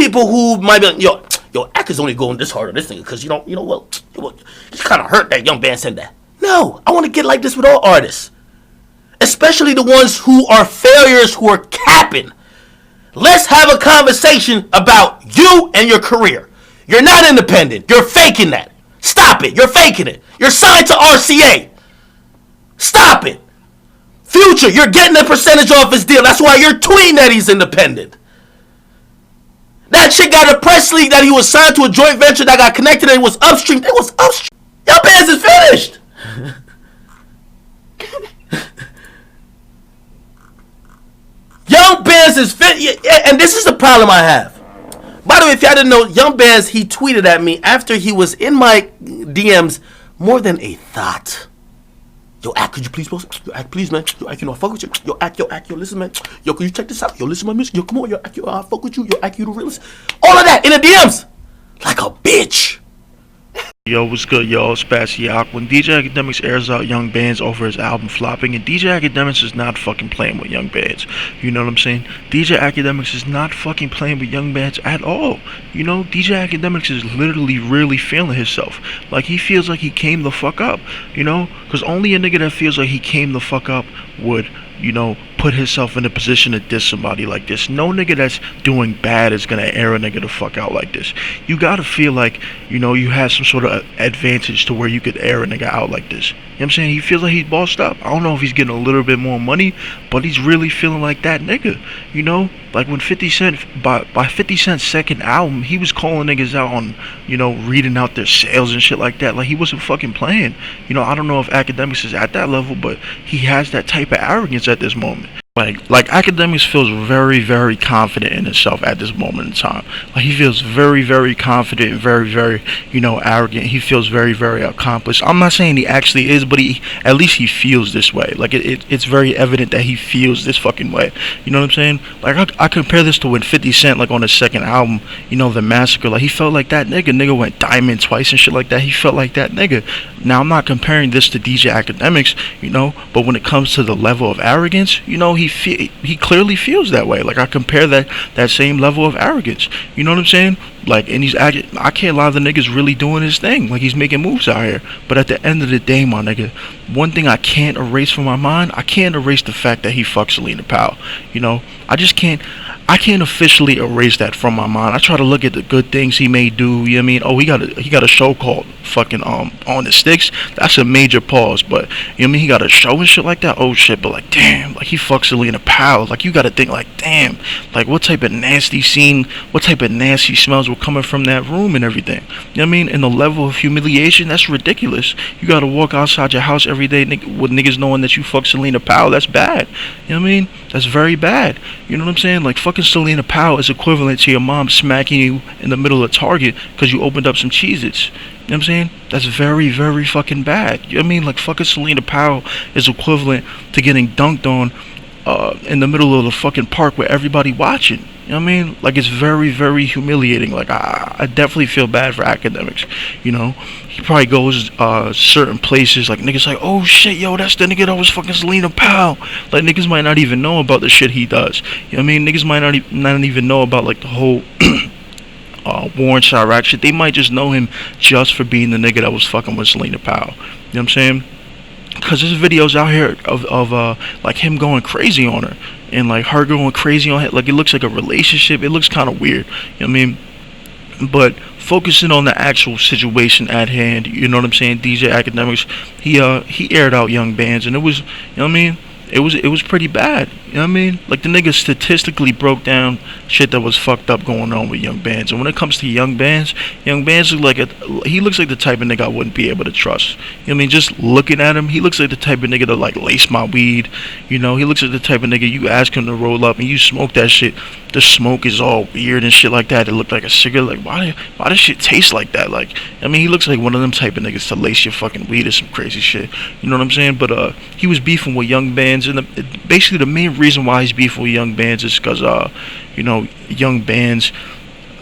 people who might be like, yo, Akwa's only going this hard on this nigga because he's kind of hurt that Young Band said that. No, I want to get like this with all artists, especially the ones who are failures, who are capping. Let's have a conversation about you and your career. You're not independent. You're faking that. Stop it. You're faking it. You're signed to RCA. Stop it. Future, you're getting a percentage off his deal. That's why you're tweeting that he's independent. That shit got a press leak that he was signed to a joint venture that got connected and it was upstream. It was upstream. Your bands is finished. Young Bands is fit, and this is the problem I have. By the way, if y'all didn't know, Young Bands, he tweeted at me after he was in my DMs more than a thought. Yo, Ak, could you please post? Yo, Ak, please, man. Yo, Ak, I fuck with you. Yo, Ak, yo, listen, man. Yo, can you check this out? Yo, listen to my music. Yo, come on, yo, Ak, I fuck with you. Yo, Ak, you the realest. All of that in the DMs. Like a bitch. Yo, what's good, yo? It's Bassey, Akwa. When DJ Akademiks airs out Young Bands over his album flopping, and DJ Akademiks is not fucking playing with Young Bands. You know what I'm saying? DJ Akademiks is not fucking playing with Young Bands at all. You know, DJ Akademiks is literally really feeling himself. Like, he feels like he came the fuck up, you know? Because only a nigga that feels like he came the fuck up would, you know, put himself in a position to diss somebody like this. No nigga that's doing bad is gonna air a nigga the fuck out like this. You gotta feel like, you know, you have some sort of advantage to where you could air a nigga out like this. You know what I'm saying? He feels like he's bossed up. I don't know if he's getting a little bit more money, but he's really feeling like that nigga. You know? Like when 50 Cent, by 50 Cent's second album, he was calling niggas out on, you know, reading out their sales and shit like that. Like, he wasn't fucking playing. You know, I don't know if Akademiks is at that level, but he has that type of arrogance at this moment. Like Akademiks feels very, very confident in himself at this moment in time. Like, he feels very, very confident, very, very, you know, arrogant. He feels very, very accomplished. I'm not saying he actually is, but at least he feels this way. Like, it's very evident that he feels this fucking way. You know what I'm saying? Like, I compare this to when 50 Cent, like, on his second album, you know, The Massacre, like, he felt like that nigga. Nigga went diamond twice and shit like that. He felt like that nigga. Now, I'm not comparing this to DJ Akademiks, you know, but when it comes to the level of arrogance, you know, he clearly feels that way. Like, I compare that same level of arrogance. You know what I'm saying? Like, and I can't lie, the nigga's really doing his thing. Like, he's making moves out here. But at the end of the day, my nigga, one thing I can't erase from my mind, I can't erase the fact that he fucked Selena Powell. You know, I can't officially erase that from my mind. I try to look at the good things he may do. You know what I mean? Oh, he got a show called fucking On the Sticks. That's a major pause. But you know what I mean? He got a show and shit like that. Oh shit. But like, damn, like, he fucked Selena Powell. Like, you gotta think like, damn, like, what type of nasty scene, what type of nasty smells were coming from that room and everything. You know what I mean? And the level of humiliation, that's ridiculous. You gotta walk outside your house every day with niggas knowing that you fucked Selena Powell. That's bad. You know what I mean? That's very bad. You know what I'm saying? Like, fucking Selena Powell is equivalent to your mom smacking you in the middle of Target because you opened up some Cheez-Its. You know what I'm saying? That's very, very fucking bad. You know what I mean? Like, fucking Selena Powell is equivalent to getting dunked on in the middle of the fucking park with everybody watching. You know what I mean? Like, it's very, very humiliating. Like, I definitely feel bad for Akademiks. You know, he probably goes certain places, like, niggas like, oh shit, yo, that's the nigga that was fucking Selena Powell. Like, niggas might not even know about the shit he does. You know what I mean? Niggas might not even know about, like, the whole Warren Chirac shit. They might just know him just for being the nigga that was fucking with Selena Powell. You know what I'm saying? Because there's videos out here of like, him going crazy on her, and like her going crazy on him. Like, it looks like a relationship. It looks kind of weird. You know what I mean? But focusing on the actual situation at hand, you know what I'm saying? DJ Akademiks, he aired out Young Bands, and it was, you know what I mean? It was pretty bad. You know what I mean? Like, the nigga statistically broke down shit that was fucked up going on with Young Bands. And when it comes to Young Bands looks like he looks like the type of nigga I wouldn't be able to trust. You know what I mean? Just looking at him, he looks like the type of nigga to, like, lace my weed. You know, he looks like the type of nigga you ask him to roll up and you smoke that shit. The smoke is all weird and shit like that. It looked like a cigarette. Like, why does shit taste like that? Like, I mean, he looks like one of them type of niggas to lace your fucking weed or some crazy shit. You know what I'm saying? But he was beefing with Young Bands, and basically the main reason why he's beefing with Young Bands is because you know, Young Bands,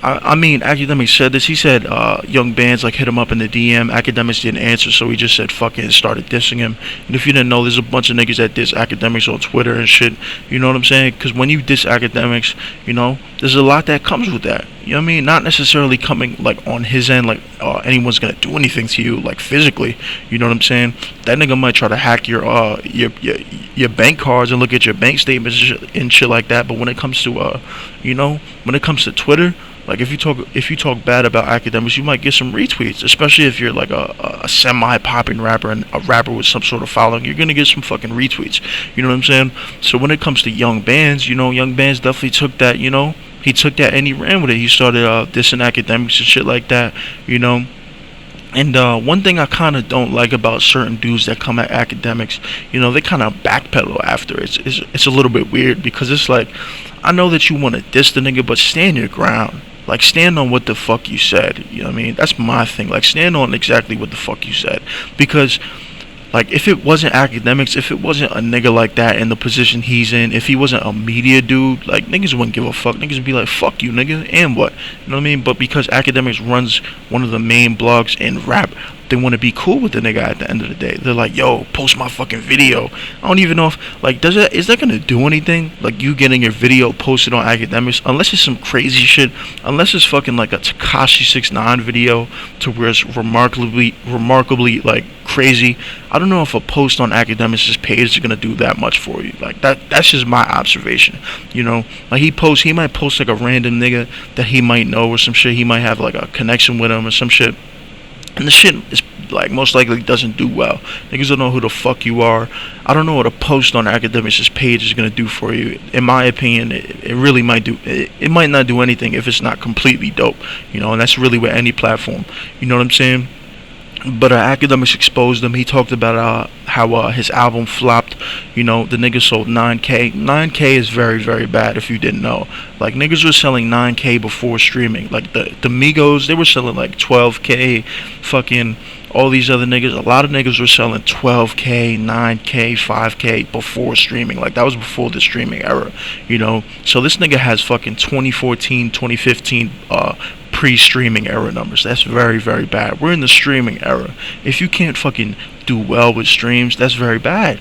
I mean, Akademiks said this. He said Young Bands, like, hit him up in the DM. Akademiks didn't answer, so he just said fuck it and started dissing him. And if you didn't know, there's a bunch of niggas that diss Akademiks on Twitter and shit. You know what I'm saying? Because when you diss Akademiks, you know, there's a lot that comes with that. You know what I mean? Not necessarily coming like on his end, like anyone's gonna do anything to you, like physically. You know what I'm saying? That nigga might try to hack your bank cards and look at your bank statements and shit like that. But when it comes to when it comes to Twitter, like if you talk bad about Akademiks, you might get some retweets. Especially if you're like a semi-popping rapper and a rapper with some sort of following, you're gonna get some fucking retweets. You know what I'm saying? So when it comes to Young Bands, Young Bands definitely took that. He took that and he ran with it. He started dissing Akademiks and shit like that. And one thing I kind of don't like about certain dudes that come at Akademiks, they kind of backpedal after. It's a little bit weird because it's like, I know that you want to diss the nigga, but stand your ground. Like, stand on what the fuck you said. You know what I mean? That's my thing. Like, stand on exactly what the fuck you said. Because, like, if it wasn't Akademiks, if it wasn't a nigga like that in the position he's in, if he wasn't a media dude, like, niggas wouldn't give a fuck. Niggas would be like, fuck you, nigga, and what? You know what I mean? But because Akademiks runs one of the main blogs in rap, they want to be cool with the nigga at the end of the day. They're like, yo, post my fucking video. I don't even know if, like, is that gonna do anything? Like, you getting your video posted on Akademiks, unless it's some crazy shit, unless it's fucking like a Tekashi 6ix9ine video to where it's remarkably like crazy. I don't know if a post on Akademiks' page is gonna do that much for you. Like, that's just my observation. Like, he might post like a random nigga that he might know or some shit. He might have like a connection with him or some shit. And the shit is like most likely doesn't do well. Niggas don't know who the fuck you are. I don't know what a post on Akademiks' page is gonna do for you. In my opinion, it really might do. It might not do anything if it's not completely dope. And that's really with any platform. You know what I'm saying? But Akademiks exposed him. He talked about how his album flopped. The nigga sold 9K. 9K is very, very bad if you didn't know. Like, niggas were selling 9K before streaming. Like, the Migos, they were selling like 12K. Fucking all these other niggas. A lot of niggas were selling 12K, 9K, 5K before streaming. Like, that was before the streaming era. So this nigga has fucking 2014, 2015 pre-streaming era numbers. That's very, very bad. We're in the streaming era. If you can't fucking do well with streams, that's very bad.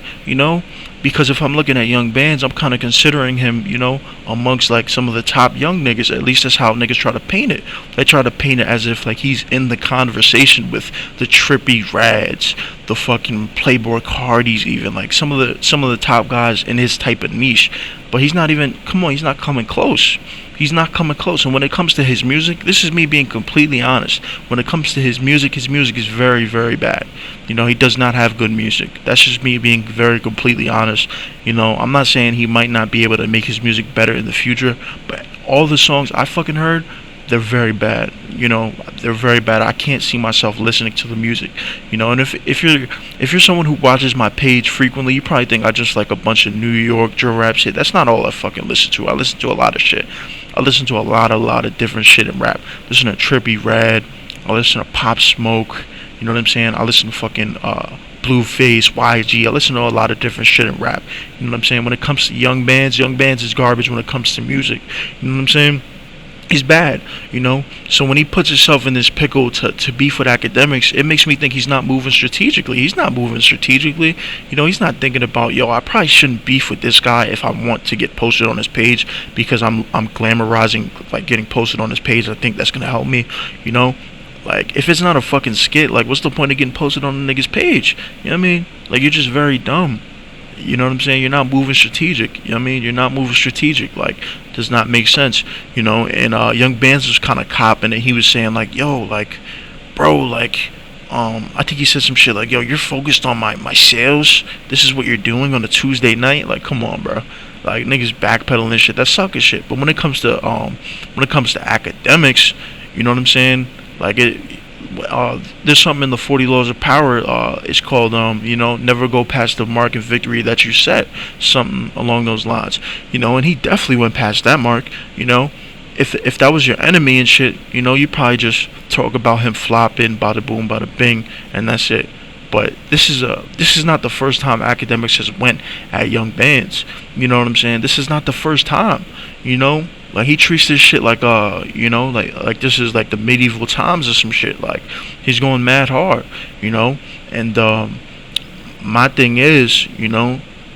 Because if I'm looking at Young Bands, I'm kind of considering him, amongst like some of the top young niggas. At least that's how niggas try to paint it. They try to paint it as if like he's in the conversation with the Trippy Rads, the fucking Playboy Cardis, even like some of the top guys in his type of niche. But he's not even. Come on, he's not coming close. He's not coming close. And when it comes to his music, this is me being completely honest. When it comes to his music is very, very bad. He does not have good music. That's just me being very completely honest. I'm not saying he might not be able to make his music better in the future, but all the songs I fucking heard, they're very bad. They're very bad. I can't see myself listening to the music. And if you're someone who watches my page frequently, you probably think I just like a bunch of New York drill rap shit. That's not all I fucking listen to. I listen to a lot of shit. I listen to a lot of different shit in rap. I listen to Trippy Red. I listen to Pop Smoke. You know what I'm saying? I listen to fucking Blueface, YG. I listen to a lot of different shit in rap. You know what I'm saying? When it comes to Young Bands is garbage when it comes to music. You know what I'm saying? He's bad, So when he puts himself in this pickle to beef with Akademiks, it makes me think he's not moving strategically. He's not moving strategically. He's not thinking about, I probably shouldn't beef with this guy if I want to get posted on his page because I'm glamorizing like getting posted on his page. I think that's gonna help me, Like, if it's not a fucking skit, like, what's the point of getting posted on the nigga's page? You know what I mean? Like, you're just very dumb. You know what I'm saying? You're not moving strategic. You know what I mean? You're not moving strategic. Like, does not make sense. And Young Bands was kind of copping it. He was saying, like, yo, like, bro, like, I think he said some shit like, yo, you're focused on my sales. This is what you're doing on a Tuesday night. Like, come on, bro. Like, niggas backpedaling and shit. That's sucker shit. But when it comes to Akademiks, you know what I'm saying? Like, there's something in the 40 Laws of Power. It's called, never go past the mark of victory that you set. Something along those lines. And he definitely went past that mark. If that was your enemy and shit, you probably just talk about him flopping, bada boom, bada bing, and that's it. But this is not the first time Akademiks has went at Young Bands. You know what I'm saying? This is not the first time. Like, he treats this shit like like this is like the medieval times or some shit. Like, he's going mad hard, And my thing is,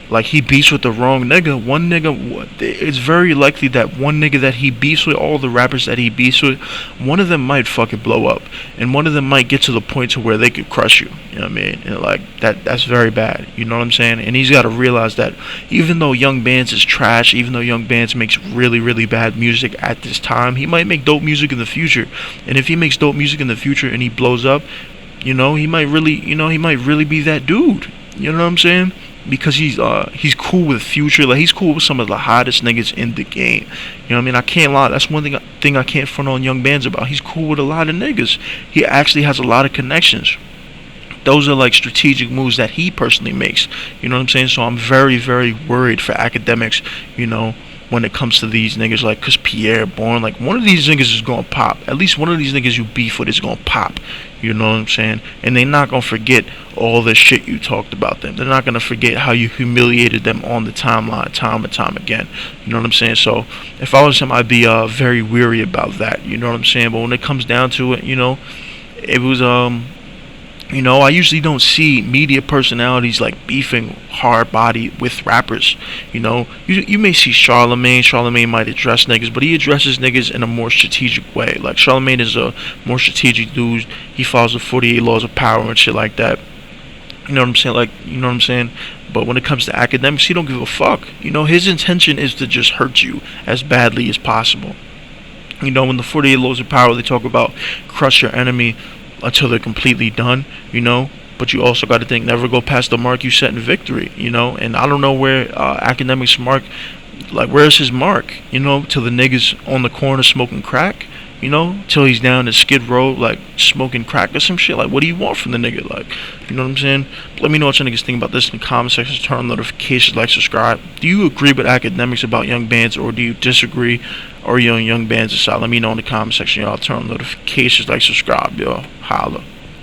Like, he beefs with the wrong nigga. One nigga, it's very likely that one nigga that he beefs with, all the rappers that he beefs with, one of them might fucking blow up, and one of them might get to the point to where they could crush you. You know what I mean? And like that's very bad. You know what I'm saying? And he's got to realize that even though Young Bands is trash, even though Young Bands makes really really bad music at this time, he might make dope music in the future. And if he makes dope music in the future and he blows up, he might really be that dude. You know what I'm saying? Because he's cool with Future. Like, he's cool with some of the hottest niggas in the game. You know what I mean? I can't lie. That's one thing I can't front on Young Bands about. He's cool with a lot of niggas. He actually has a lot of connections. Those are like strategic moves that he personally makes. You know what I'm saying? So I'm very, very worried for Akademiks, when it comes to these niggas, like, cause Pierre Bourne, like, one of these niggas is gonna pop. At least one of these niggas you beef with is gonna pop. You know what I'm saying? And they're not gonna forget all the shit you talked about them. They're not gonna forget how you humiliated them on the timeline, time and time again. You know what I'm saying? So if I was him, I'd be very weary about that. You know what I'm saying? But when it comes down to it, it was I usually don't see media personalities like beefing hard body with rappers. You may see Charlemagne. Charlemagne might address niggas, but he addresses niggas in a more strategic way. Like, Charlemagne is a more strategic dude. He follows the 48 laws of power and shit like that. You know what I'm saying? But when it comes to Akademiks, he don't give a fuck. His intention is to just hurt you as badly as possible. When the 48 laws of power, they talk about crush your enemy until they're completely done, but you also got to think, never go past the mark you set in victory, and I don't know where Akademiks' mark, like, where's his mark, till the niggas on the corner smoking crack, till he's down in Skid Row, like, smoking crack or some shit. Like, what do you want from the nigga? Like, you know what I'm saying? Let me know what you niggas think about this in the comment section. Turn on notifications, like, subscribe. Do you agree with Akademiks about Young Bands, or do you disagree? Or Young Bands aside? Let me know in the comment section, y'all. Turn on notifications, like, subscribe, y'all. Holla.